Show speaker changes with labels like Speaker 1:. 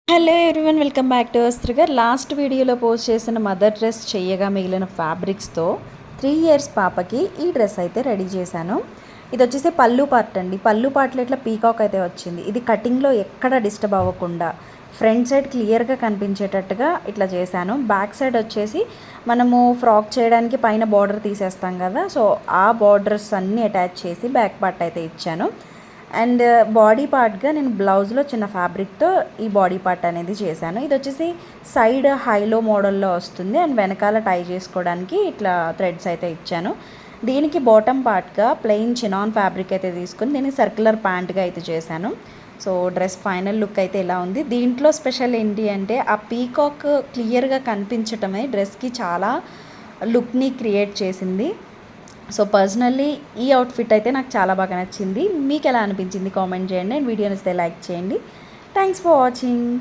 Speaker 1: Hello everyone, welcome back to అస్త్రిగర్. Last వీడియోలో post చేసిన మదర్ డ్రెస్ చేయగా మిగిలిన ఫ్యాబ్రిక్స్తో 3 ఇయర్స్ పాపకి ఈ డ్రెస్ అయితే రెడీ చేశాను. ఇది వచ్చేసి పళ్ళు పార్ట్ అండి. పళ్ళు పార్ట్లో ఇట్లా పీకాక్ అయితే వచ్చింది. ఇది కటింగ్లో ఎక్కడ డిస్టర్బ్ అవ్వకుండా ఫ్రంట్ సైడ్ క్లియర్గా కనిపించేటట్టుగా ఇట్లా చేశాను. బ్యాక్ సైడ్ వచ్చేసి మనము ఫ్రాక్ చేయడానికి పైన బార్డర్ తీసేస్తాం కదా, సో ఆ బార్డర్స్ అన్నీ అటాచ్ చేసి బ్యాక్ పార్ట్ అయితే ఇచ్చాను. అండ్ బాడీ పార్ట్గా నేను బ్లౌజ్లో చిన్న ఫ్యాబ్రిక్తో ఈ బాడీ పార్ట్ అనేది చేశాను. ఇది వచ్చేసి సైడ్ హైలో మోడల్లో వస్తుంది అండ్ వెనకాల టై చేసుకోవడానికి ఇట్లా థ్రెడ్స్ అయితే ఇచ్చాను. దీనికి బాటమ్ పార్ట్గా ప్లెయిన్ చినాన్ ఫ్యాబ్రిక్ అయితే తీసుకుని దీన్ని సర్క్యులర్ ప్యాంట్గా అయితే చేశాను. సో డ్రెస్ ఫైనల్ లుక్ అయితే ఇలా ఉంది. దీంట్లో స్పెషల్ ఏంటి అంటే ఆ పీకాక్ క్లియర్గా కనిపించటమే డ్రెస్కి చాలా లుక్ని క్రియేట్ చేసింది. సో పర్సనల్లీ ఈ అవుట్ఫిట్ అయితే నాకు చాలా బాగా నచ్చింది. మీకు ఎలా అనిపించింది కామెంట్ చేయండి అండ్ వీడియో నచ్చితే లైక్ చేయండి. Thanks for watching.